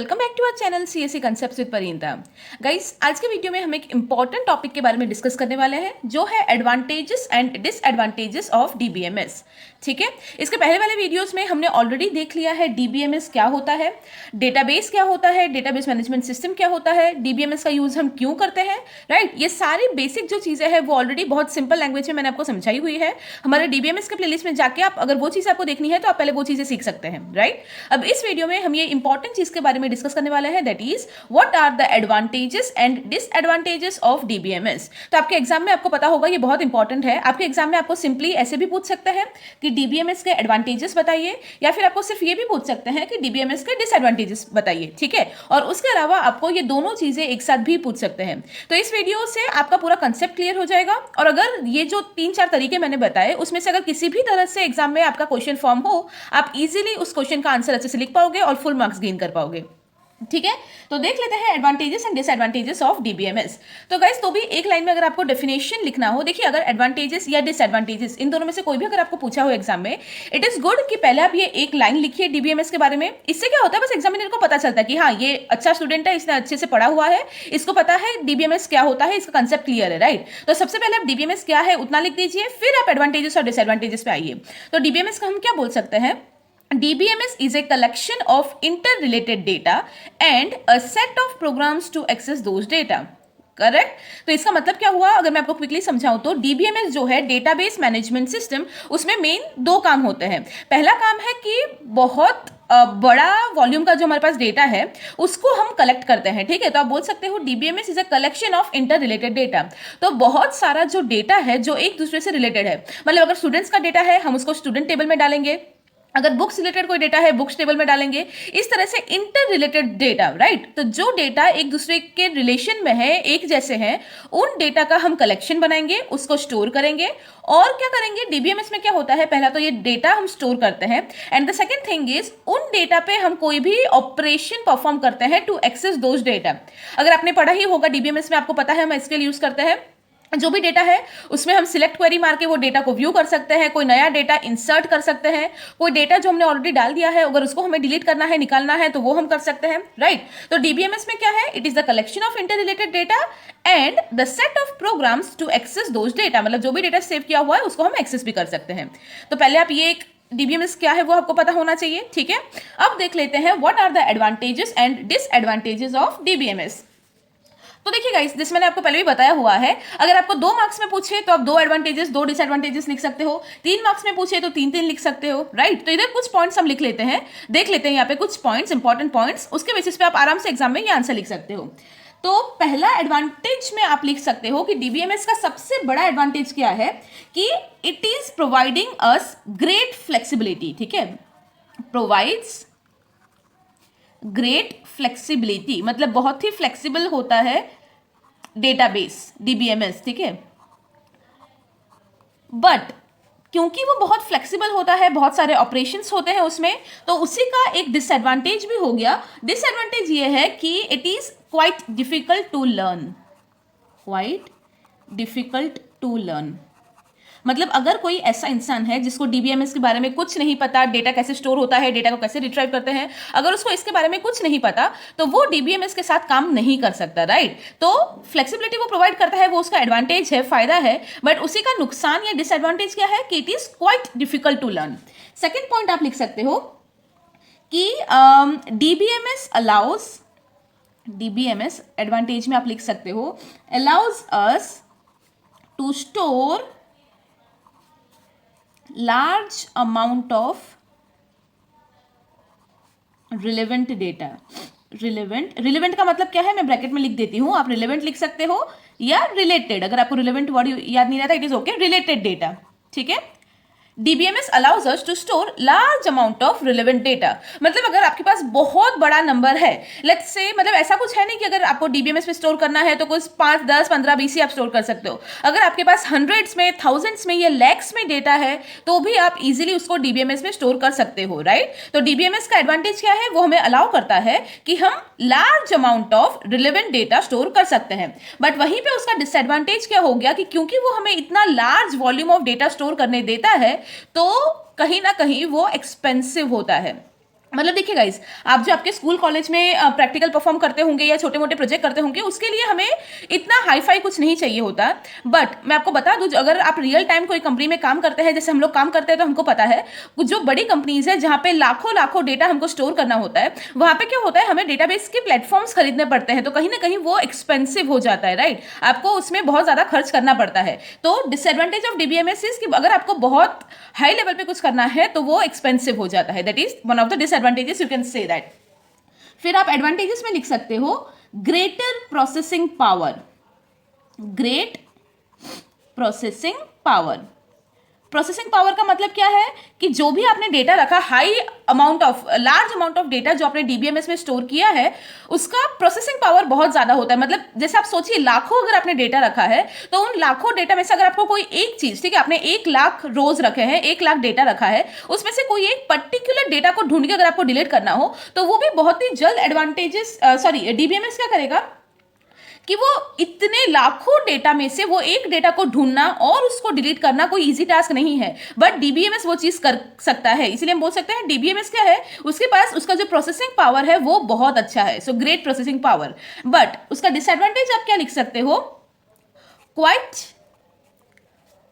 Welcome back to our channel CSC concepts with Parinda. Guys, आज के video में हम एक इंपॉर्टेंट टॉपिक के बारे में डिस्कस करने वाले हैं जो है advantages and disadvantages of DBMS. ठीक है, इसके पहले वाले वीडियोस में हमने ऑलरेडी देख लिया है डीबीएमएस क्या होता है, डेटाबेस क्या होता है, डेटाबेस मैनेजमेंट सिस्टम क्या होता है, डीबीएमएस का यूज हम क्यों करते हैं। राइट, ये सारी बेसिक जो चीजें हैं वो ऑलरेडी बहुत सिंपल लैंग्वेज में मैंने आपको समझाई हुई है। हमारे डीबीएमएस के प्लेलिस्ट में जाके आप अगर वो चीज आपको देखनी है तो आप पहले वो चीजें सीख सकते हैं। राइट, अब इस वीडियो में हम ये इंपॉर्टेंट चीज के बारे में डिस्कस करने वाले हैं, that is what are the advantages and disadvantages of DBMS. तो आपके एग्जाम में आपको पता होगा ये बहुत इंपॉर्टेंट है। आपके एग्जाम में आपको सिंपली ऐसे भी पूछ सकते हैं कि डीबीएमएस के एडवांटेजेस बताइए, या फिर आपको सिर्फ ये भी पूछ सकते हैं कि डीबीएमएस के डिसएडवांटेजेस बताइए। ठीक है, और उसके अलावा आपको ये दोनों चीजें एक साथ भी पूछ सकते हैं। तो इस वीडियो से आपका पूरा कंसेप्ट क्लियर हो जाएगा, और अगर ये जो 3-4 तरीके मैंने बताए उसमें से अगर किसी भी तरह से एग्जाम में आपका क्वेश्चन फॉर्म हो, आप इजीली उस क्वेश्चन का आंसर अच्छे से लिख पाओगे और फुल मार्क्स गेन कर पाओगे। ठीक है, तो देख लेते हैं advantages and disadvantages of DBMS. तो गाइस, तो भी एक लाइन में अगर आपको डेफिनेशन लिखना हो, देखिए अगर एडवांटेजेस या डिसएडवांटेजेस इन दोनों में से कोई भी अगर आपको पूछा हो एग्जाम में, इट इज गुड कि पहले आप ये एक लाइन लिखिए डीबीएमएस के बारे में। इससे क्या होता है, बस एग्जामिनर को पता चलता है कि हाँ ये अच्छा स्टूडेंट है, इसने अच्छे से पढ़ा हुआ है, इसको पता है डीबीएमएस क्या होता है, इसका कंसेप्ट क्लियर है। राइट, तो सबसे पहले आप डीबीएमएस क्या है उतना लिख दीजिए, फिर आप एडवांटेजेस और डिसएडवांटेजेस पे आइए। तो डीबीएमएस का हम क्या बोल सकते हैं, DBMS is a collection of interrelated data and a set of programs to access those data. Correct, तो इसका मतलब क्या हुआ, अगर मैं आपको क्विकली समझाऊं तो डीबीएमएस जो है डेटाबेस मैनेजमेंट सिस्टम, उसमें मेन 2 काम होते हैं। पहला काम है कि बहुत बड़ा वॉल्यूम का जो हमारे पास डेटा है उसको हम कलेक्ट करते हैं। ठीक है, तो आप बोल सकते हो DBMS is a collection of inter related data. तो बहुत सारा जो डेटा है जो एक दूसरे से रिलेटेड है, मतलब अगर स्टूडेंट्स का डेटा है हम उसको स्टूडेंट टेबल में डालेंगे, अगर बुक्स रिलेटेड कोई डेटा है बुक्स टेबल में डालेंगे, इस तरह से इंटर रिलेटेड डेटा। राइट, तो जो डेटा एक दूसरे के रिलेशन में है, एक जैसे हैं, उन डेटा का हम कलेक्शन बनाएंगे, उसको स्टोर करेंगे। और क्या करेंगे, डीबीएमएस में क्या होता है, पहला तो ये डेटा हम स्टोर करते हैं, and the second thing is उन डेटा पे हम कोई भी ऑपरेशन परफॉर्म करते हैं टू एक्सेस दोज डेटा। अगर आपने पढ़ा ही होगा डीबीएमएस में, आपको पता है हम एसक्यूएल यूज करते हैं। जो भी डेटा है उसमें हम सिलेक्ट क्वेरी मार के वो डेटा को व्यू कर सकते हैं, कोई नया डेटा इंसर्ट कर सकते हैं, कोई डेटा जो हमने ऑलरेडी डाल दिया है अगर उसको हमें डिलीट करना है, निकालना है, तो वो हम कर सकते हैं। राइट, तो डीबीएमएस में क्या है, it is the collection of inter related data and the set of programs to access those data, मतलब जो भी डेटा सेव किया हुआ है उसको हम एक्सेस भी कर सकते हैं। तो पहले आप ये एक डीबीएमएस क्या है वो आपको पता होना चाहिए। ठीक है, अब देख लेते हैं what are the advantages and disadvantages of DBMS. तो देखिए गाइस, जिस मैंने आपको पहले भी बताया हुआ है, अगर आपको 2 मार्क्स में पूछे तो आप 2 एडवांटेजेस 2 डिसएडवांटेजेस लिख सकते हो, 3 मार्क्स में पूछे तो 3-3 लिख सकते हो। राइट, तो इधर कुछ पॉइंट्स हम लिख लेते हैं, देख लेते हैं यहाँ पे कुछ पॉइंट्स, इंपॉर्टेंट पॉइंट्स, उसके बेसिस पे आप आराम से एग्जाम में ये आंसर लिख सकते हो। तो पहला एडवांटेज में आप लिख सकते हो कि डीबीएमएस का सबसे बड़ा एडवांटेज क्या है कि it is providing us great flexibility. ठीक है, प्रोवाइड्स ग्रेट फ्लेक्सिबिलिटी, मतलब बहुत ही फ्लेक्सिबल होता है डेटाबेस डीबीएमएस। ठीक है, बट क्योंकि वो बहुत फ्लेक्सिबल होता है, बहुत सारे ऑपरेशंस होते हैं उसमें, तो उसी का एक डिसएडवांटेज भी हो गया। डिसएडवांटेज ये है कि it is quite difficult to learn, quite difficult to learn. मतलब अगर कोई ऐसा इंसान है जिसको डीबीएमएस के बारे में कुछ नहीं पता, डेटा कैसे स्टोर होता है, डेटा को कैसे रिट्राइव करते हैं, अगर उसको इसके बारे में कुछ नहीं पता तो वो डीबीएमएस के साथ काम नहीं कर सकता। राइट, तो फ्लेक्सिबिलिटी वो प्रोवाइड करता है, वो उसका एडवांटेज है, फायदा है, बट उसी का नुकसान या डिसएडवांटेज क्या है कि it is quite difficult to learn. Second point आप लिख सकते हो कि डीबीएमएस अलाउज, डीबीएमएस एडवांटेज में आप लिख सकते हो allows us to store large amount of relevant data। relevant का मतलब क्या है, मैं ब्रैकेट में लिख देती हूं, आप relevant लिख सकते हो या related, अगर आपको relevant वर्ड याद नहीं रहता, it is okay, related data। ठीक है, DBMS allows us to store large amount of relevant data। मतलब अगर आपके पास बहुत बड़ा नंबर है, लेट्स से, मतलब ऐसा कुछ है नहीं कि अगर आपको DBMS में स्टोर करना है तो कुछ 5, 10, 15, 20 ही आप स्टोर कर सकते हो। अगर आपके पास हंड्रेड्स में, थाउजेंड्स में या लैक्स में डेटा है तो भी आप इजीली उसको DBMS में स्टोर कर सकते हो। राइट, तो DBMS का एडवांटेज क्या है, वो हमें अलाउ करता है कि हम large amount of relevant data store कर सकते हैं। बट वहीं पे उसका डिसएडवांटेज क्या हो गया कि क्योंकि वो हमें इतना large volume of data store करने देता है तो कहीं ना कहीं वो एक्सपेंसिव होता है। मतलब देखिए गाइस, आप जो आपके स्कूल कॉलेज में प्रैक्टिकल परफॉर्म करते होंगे या छोटे मोटे प्रोजेक्ट करते होंगे, उसके लिए हमें इतना हाई फाई कुछ नहीं चाहिए होता। बट मैं आपको बता दूं, अगर आप रियल टाइम कोई कंपनी में काम करते हैं, जैसे हम लोग काम करते हैं, तो हमको पता है कुछ जो बड़ी कंपनीज है जहाँ पे लाखों लाखों डेटा हमको स्टोर करना होता है, वहाँ पे क्या होता है, हमें डेटाबेस के प्लेटफॉर्म्स खरीदने पड़ते हैं, तो कहीं ना कहीं वो एक्सपेंसिव हो जाता है, राइट। आपको उसमें बहुत ज़्यादा खर्च करना पड़ता है। तो डिसएडवांटेज ऑफ डीबीएमएस इज कि अगर आपको बहुत हाई लेवल पे कुछ करना है तो वो एक्सपेंसिव हो जाता है। That is one of the disadvantages, you can say that. फिर आप एडवांटेजेस में लिख सकते हो greater processing power. Great processing power. Processing power का मतलब क्या है कि जो भी आपने डेटा रखा, लार्ज अमाउंट ऑफ डेटा जो आपने डीबीएमएस में स्टोर किया है, उसका प्रोसेसिंग पावर बहुत ज्यादा होता है। मतलब जैसे आप सोचिए, लाखों अगर आपने डेटा रखा है, तो उन लाखों डेटा में से अगर आपको कोई एक चीज, ठीक है, आपने 1 लाख रोज रखे हैं, 1 लाख डेटा रखा है, उसमें से कोई एक पर्टिकुलर डेटा को ढूंढ के अगर आपको डिलीट करना हो, तो वो भी बहुत ही जल्द डीबीएमएस क्या करेगा कि वो इतने लाखों डेटा में से वो एक डेटा को ढूंढना और उसको डिलीट करना कोई इजी टास्क नहीं है, बट डीबीएमएस वो चीज कर सकता है। इसलिए हम बोल सकते हैं डीबीएमएस क्या है, उसके पास उसका जो प्रोसेसिंग पावर है वो बहुत अच्छा है। So great processing power. But उसका डिसएडवांटेज आप क्या लिख सकते हो, क्वाइट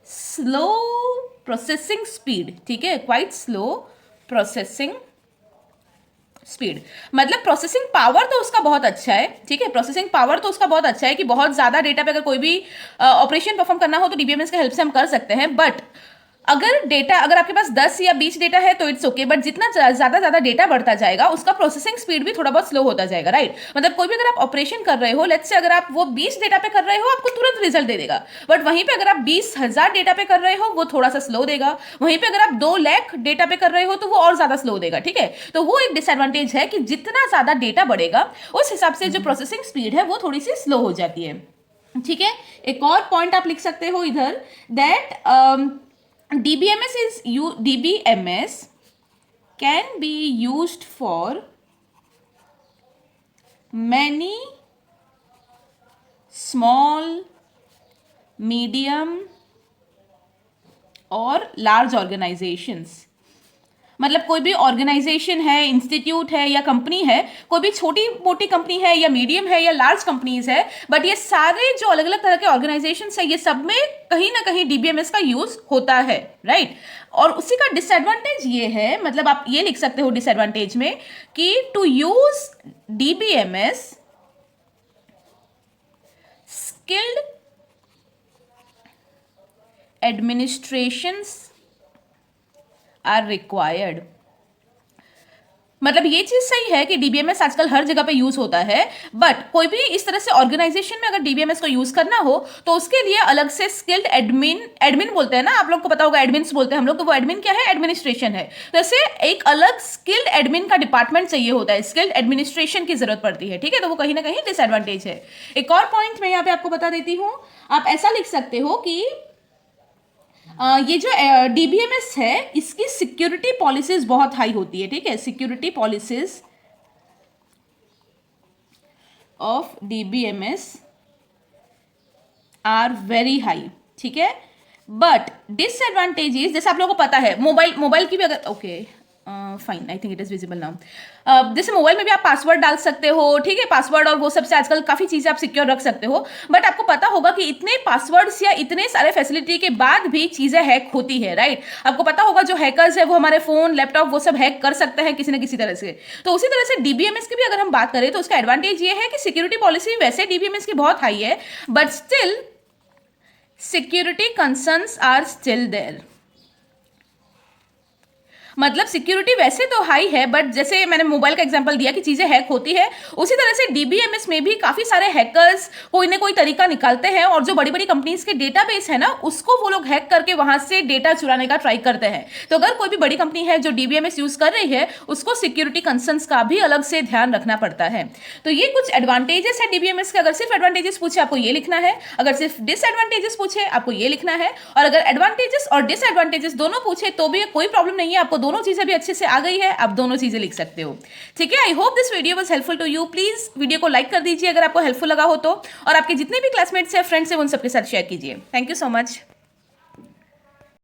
स्लो प्रोसेसिंग स्पीड। ठीक है, क्वाइट स्लो प्रोसेसिंग स्पीड। मतलब प्रोसेसिंग पावर तो उसका बहुत अच्छा है, ठीक है, प्रोसेसिंग पावर तो उसका बहुत अच्छा है कि बहुत ज्यादा डेटा पे अगर कोई भी ऑपरेशन परफॉर्म करना हो तो डीबीएमएस के हेल्प से हम कर सकते हैं। बट अगर आपके पास 10 या 20 डेटा है तो इट्स ओके, बट जितना ज्यादा डेटा बढ़ता जाएगा उसका प्रोसेसिंग स्पीड भी थोड़ा बहुत स्लो होता जाएगा, राइट। मतलब कोई भी अगर आप ऑपरेशन कर रहे हो, लेट्स से अगर आप वो 20 डेटा पे कर रहे हो, आपको तुरंत रिजल्ट दे देगा, बट वहीं पे अगर आप 20,000 डेटा पे कर रहे हो, वो थोड़ा सा स्लो देगा। वहीं पे अगर आप 2 लाख डेटा पे कर रहे हो तो वो और ज्यादा स्लो देगा, ठीक है। तो वो एक डिसएडवांटेज है कि जितना ज्यादा डेटा बढ़ेगा उस हिसाब से जो प्रोसेसिंग स्पीड है वो थोड़ी सी स्लो हो जाती है, ठीक है। एक और पॉइंट आप लिख सकते हो इधर, that DBMS can be used for many small, medium और large organizations। मतलब कोई भी ऑर्गेनाइजेशन है, इंस्टीट्यूट है या कंपनी है, कोई भी छोटी मोटी कंपनी है या मीडियम है या लार्ज कंपनीज है, बट ये सारे जो अलग अलग तरह के ऑर्गेनाइजेशन है, ये सब में कहीं ना कहीं डीबीएमएस का यूज होता है, राइट। और उसी का डिसएडवांटेज ये है, मतलब आप ये लिख सकते हो डिसएडवांटेज में कि to use DBMS skilled administrations are required. मतलब ये चीज सही है कि डीबीएमएस आजकल हर जगह पे यूज होता है, बट कोई भी इस तरह से ऑर्गेनाइजेशन में अगर डीबीएमएस को यूज करना हो तो उसके लिए अलग से स्किल्ड एडमिन बोलते हैं ना, आप लोग को पता होगा, एडमिन्स बोलते हैं हम लोग, तो वो एडमिन क्या है, एडमिनिस्ट्रेशन है। तो ऐसे एक अलग स्किल्ड एडमिन का डिपार्टमेंट चाहिए होता है, स्किल्ड एडमिनिस्ट्रेशन की जरूरत पड़ती है, ठीक है। तो वो कहीं ना कहीं डिसएडवांटेज है। एक और पॉइंट मैं यहाँ पे आपको बता देती हूँ, आप ऐसा लिख सकते हो कि ये जो डीबीएमएस है इसकी सिक्योरिटी पॉलिसीज बहुत हाई होती है, ठीक है। Security policies of DBMS are very high, ठीक है। बट डिसएडवांटेजेस, जैसे आप लोगों को पता है, मोबाइल की भी अगर okay fine, I think it is visible now. जैसे मोबाइल में भी आप पासवर्ड डाल सकते हो, ठीक है, पासवर्ड और वो सबसे आजकल काफी चीजें आप सिक्योर रख सकते हो, बट आपको पता होगा कि इतने पासवर्ड्स या इतने सारे फैसिलिटी के बाद भी चीजें हैक होती है, राइट। आपको पता होगा जो हैकर्स है वो हमारे फोन, लैपटॉप वो सब हैक कर सकते हैं किसी न किसी तरह से। तो उसी तरह से डीबीएमएस की भी अगर हम बात करें तो उसका एडवांटेज ये है कि सिक्योरिटी पॉलिसी वैसे डीबीएमएस की बहुत हाई है, but still security concerns are still there. मतलब सिक्योरिटी वैसे तो हाई है, बट जैसे मैंने मोबाइल का एग्जांपल दिया कि चीजें हैक होती है, उसी तरह से डीबीएमएस में भी काफी सारे हैकर्स कोई ना कोई तरीका निकालते हैं और जो बड़ी बड़ी कंपनीज के डेटाबेस है ना, उसको वो लोग हैक करके वहां से डेटा चुराने का ट्राई करते हैं। तो अगर कोई भी बड़ी कंपनी है जो डीबीएमएस यूज कर रही है, उसको सिक्योरिटी कंसर्न्स का भी अलग से ध्यान रखना पड़ता है। तो ये कुछ एडवांटेजेस है डीबीएमएस के। अगर सिर्फ एडवांटेजेस पूछे आपको ये लिखना है, अगर सिर्फ डिसएडवांटेजेस पूछे आपको ये लिखना है, और अगर एडवांटेजेस और डिसएडवांटेजेस दोनों पूछे तो भी कोई प्रॉब्लम नहीं है, आपको दोनों चीजें भी अच्छे से आ गई है, आप दोनों चीजें लिख सकते हो, ठीक है। I hope this video was helpful to you. Please video को लाइक कर दीजिए अगर आपको हेल्पफुल लगा हो तो, और आपके जितने भी क्लासमेट्स हैं, फ्रेंड्स हैं, उन सबके साथ शेयर कीजिए। Thank you so much.